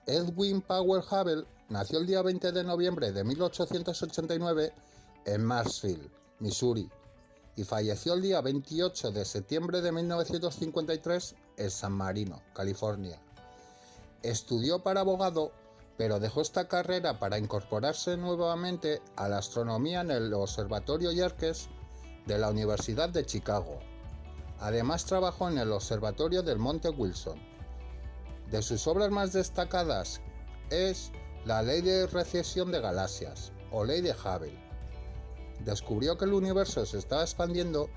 Edwin Powell Hubble nació el día 20 de noviembre de 1889 en Marshfield, Missouri, y falleció el día 28 de septiembre de 1953 en San Marino, California. Estudió para abogado, pero dejó esta carrera para incorporarse nuevamente a la astronomía en el Observatorio Yerkes de la Universidad de Chicago. Además trabajó en el Observatorio del Monte Wilson. De sus obras más destacadas es la Ley de Recesión de Galaxias, o Ley de Hubble. Descubrió que el universo se estaba expandiendo,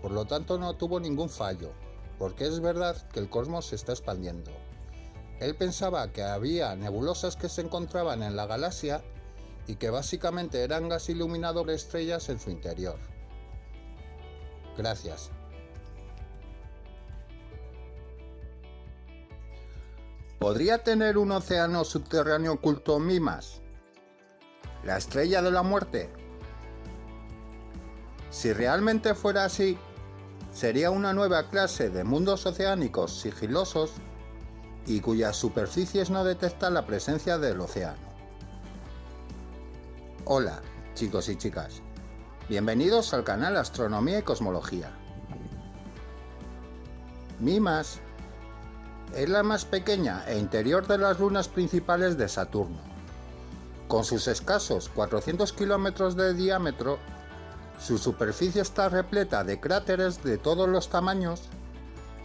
por lo tanto no tuvo ningún fallo, porque es verdad que el cosmos se está expandiendo. Él pensaba que había nebulosas que se encontraban en la galaxia y que básicamente eran gas iluminado por estrellas en su interior. Gracias. ¿Podría tener un océano subterráneo oculto Mimas? ¿La estrella de la muerte? Si realmente fuera así, sería una nueva clase de mundos oceánicos sigilosos y cuyas superficies no detectan la presencia del océano. Hola, chicos y chicas. Bienvenidos al canal Astronomía y Cosmología. Mimas es la más pequeña e interior de las lunas principales de Saturno. Con sus escasos 400 kilómetros de diámetro, su superficie está repleta de cráteres de todos los tamaños,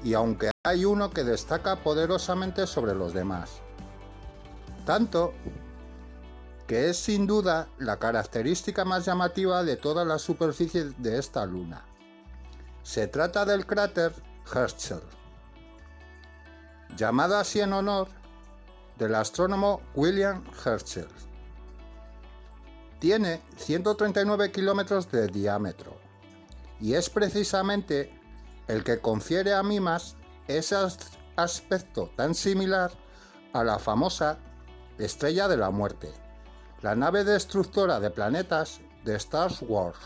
y aunque hay uno que destaca poderosamente sobre los demás. Tanto que es sin duda la característica más llamativa de toda la superficie de esta luna. Se trata del cráter Herschel, llamado así en honor del astrónomo William Herschel. Tiene 139 kilómetros de diámetro y es precisamente el que confiere a Mimas ese aspecto tan similar a la famosa Estrella de la Muerte, la nave destructora de planetas de Star Wars.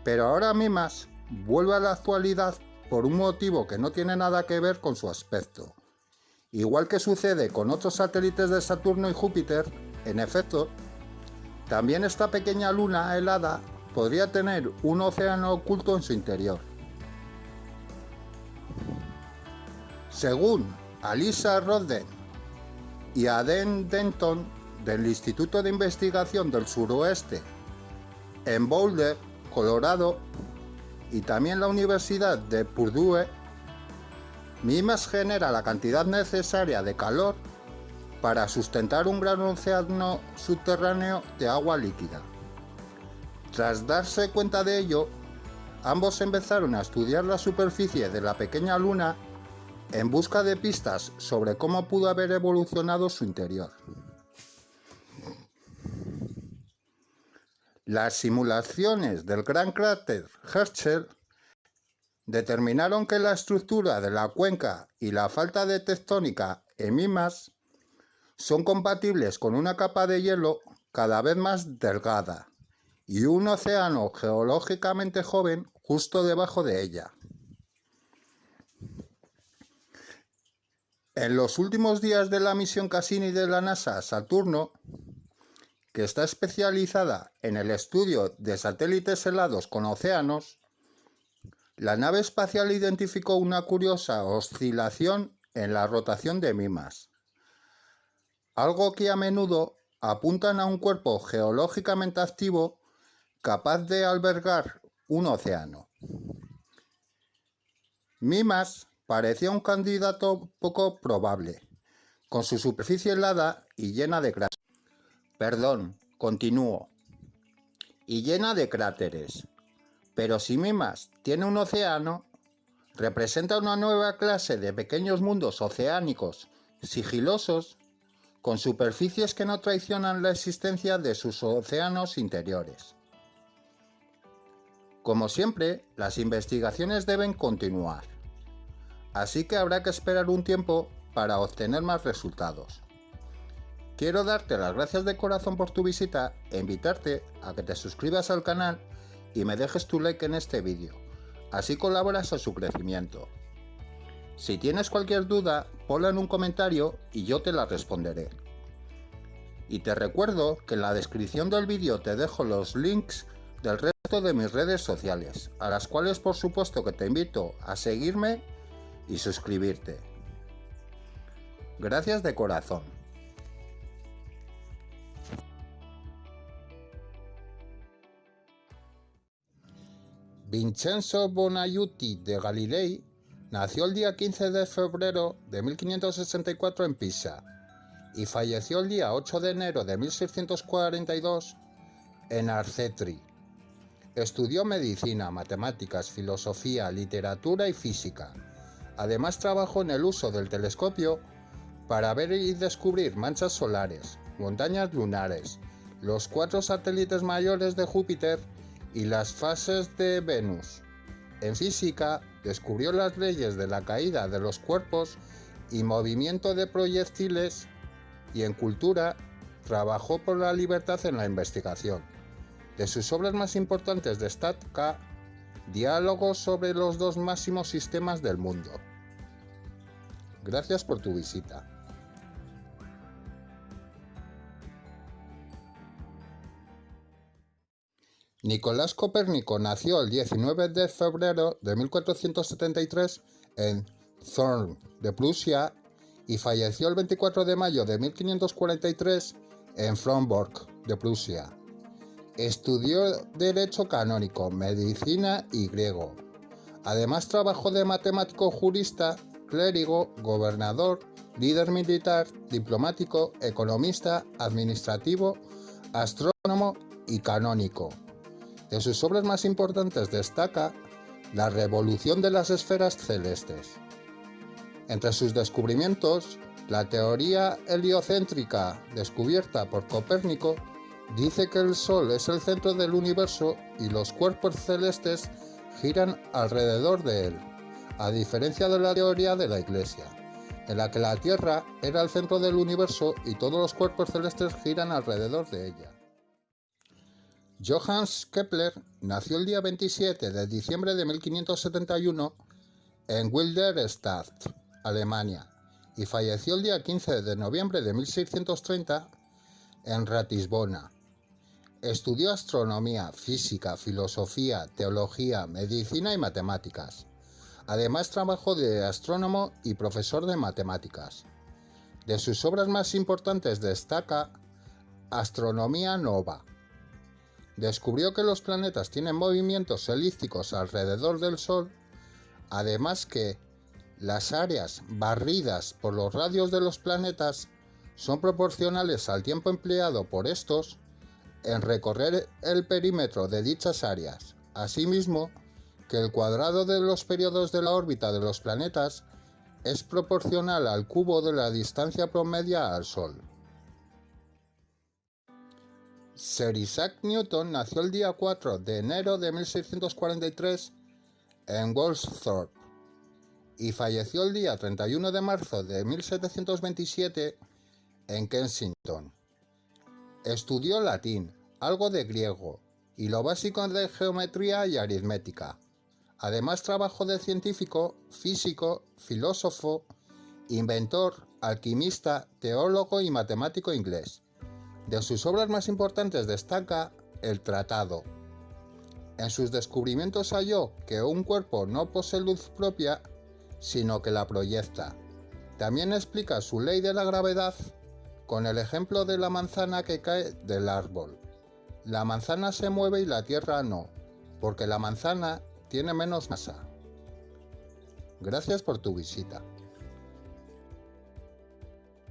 Pero ahora Mimas vuelve a la actualidad por un motivo que no tiene nada que ver con su aspecto. Igual que sucede con otros satélites de Saturno y Júpiter, en efecto, también esta pequeña luna helada podría tener un océano oculto en su interior. Según Alisa Rodden y Aden Denton del Instituto de Investigación del Suroeste en Boulder, Colorado, y también la Universidad de Purdue, Mimas genera la cantidad necesaria de calor para sustentar un gran océano subterráneo de agua líquida. Tras darse cuenta de ello, ambos empezaron a estudiar la superficie de la pequeña luna en busca de pistas sobre cómo pudo haber evolucionado su interior. Las simulaciones del gran cráter Herschel determinaron que la estructura de la cuenca y la falta de tectónica en Mimas son compatibles con una capa de hielo cada vez más delgada y un océano geológicamente joven justo debajo de ella. En los últimos días de la misión Cassini de la NASA Saturno, que está especializada en el estudio de satélites helados con océanos, la nave espacial identificó una curiosa oscilación en la rotación de Mimas, algo que a menudo apuntan a un cuerpo geológicamente activo capaz de albergar un océano. Mimas parecía un candidato poco probable, con su superficie helada y llena de cráteres. Y llena de cráteres. Pero si Mimas tiene un océano, representa una nueva clase de pequeños mundos oceánicos sigilosos con superficies que no traicionan la existencia de sus océanos interiores. Como siempre, las investigaciones deben continuar, así que habrá que esperar un tiempo para obtener más resultados. Quiero darte las gracias de corazón por tu visita e invitarte a que te suscribas al canal y me dejes tu like en este vídeo, así colaboras a su crecimiento. Si tienes cualquier duda, ponla en un comentario y yo te la responderé. Y te recuerdo que en la descripción del vídeo te dejo los links del resto de mis redes sociales, a las cuales por supuesto que te invito a seguirme y suscribirte. Gracias de corazón. Vincenzo Bonaiuti de Galilei nació el día 15 de febrero de 1564 en Pisa y falleció el día 8 de enero de 1642 en Arcetri. Estudió medicina, matemáticas, filosofía, literatura y física. Además trabajó en el uso del telescopio para ver y descubrir manchas solares, montañas lunares, los 4 satélites mayores de Júpiter y las fases de Venus. En física, descubrió las leyes de la caída de los cuerpos y movimiento de proyectiles, y en cultura, trabajó por la libertad en la investigación. De sus obras más importantes destaca Diálogos sobre los 2 máximos sistemas del mundo. Gracias por tu visita. Nicolás Copérnico nació el 19 de febrero de 1473 en Thurn de Prusia y falleció el 24 de mayo de 1543 en Frombork de Prusia. Estudió Derecho Canónico, Medicina y Griego. Además trabajó de matemático, jurista, clérigo, gobernador, líder militar, diplomático, economista, administrativo, astrónomo y canónico. De sus obras más importantes destaca La revolución de las esferas celestes. Entre sus descubrimientos, la teoría heliocéntrica descubierta por Copérnico dice que el Sol es el centro del universo y los cuerpos celestes giran alrededor de él, a diferencia de la teoría de la Iglesia, en la que la Tierra era el centro del universo y todos los cuerpos celestes giran alrededor de ella. Johannes Kepler nació el día 27 de diciembre de 1571 en Wilderstadt, Alemania, y falleció el día 15 de noviembre de 1630 en Ratisbona. Estudió astronomía, física, filosofía, teología, medicina y matemáticas. Además trabajó de astrónomo y profesor de matemáticas. De sus obras más importantes destaca Astronomía Nova. Descubrió que los planetas tienen movimientos elípticos alrededor del Sol, además que las áreas barridas por los radios de los planetas son proporcionales al tiempo empleado por estos en recorrer el perímetro de dichas áreas, asimismo que el cuadrado de los periodos de la órbita de los planetas es proporcional al cubo de la distancia promedia al Sol. Sir Isaac Newton nació el día 4 de enero de 1643 en Woolsthorpe y falleció el día 31 de marzo de 1727 en Kensington. Estudió latín, algo de griego y lo básico de geometría y aritmética. Además trabajó de científico, físico, filósofo, inventor, alquimista, teólogo y matemático inglés. De sus obras más importantes destaca El Tratado. En sus descubrimientos halló que un cuerpo no posee luz propia, sino que la proyecta. También explica su ley de la gravedad con el ejemplo de la manzana que cae del árbol. La manzana se mueve y la Tierra no, porque la manzana tiene menos masa. Gracias por tu visita.